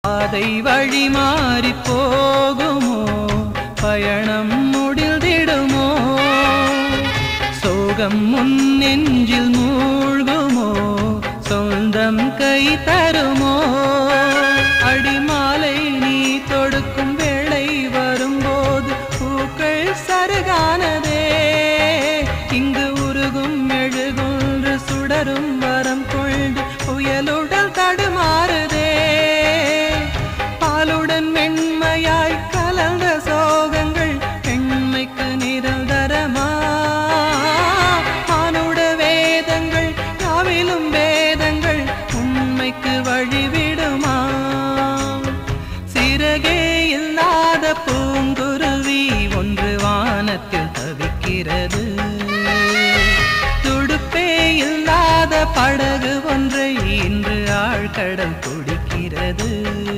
பாதை வழி மாறி போகுமோ, பயணம் முடிந்திடுமோ, சோகம் முன் நெஞ்சில் மூழ்குமோ, சொந்தம் கை தருமோ. அடிமாலை நீ தொடுக்கும் வேளை வரும்போது பூக்கள் சருகானதே, இங்கு உருகும் மெழுகுன்று சுடரும் வரம் கொண்டு புயலுடல் தடுமாறுதே. பாலுடன் மென்மையாய் கலந்த சோகங்கள் பெண்மைக்கு நிரந்தரமா, மானுட வேதங்கள் யாவிலும் வேதங்கள் உண்மைக்கு வழிவிடுமா. சிறகே இல்லாத பூங்குருவி ஒன்று வானத்தில் தவிக்கிறது, துடுப்பே இல்லாத படகு ஒன்றை இன்று ஆழ்கடல்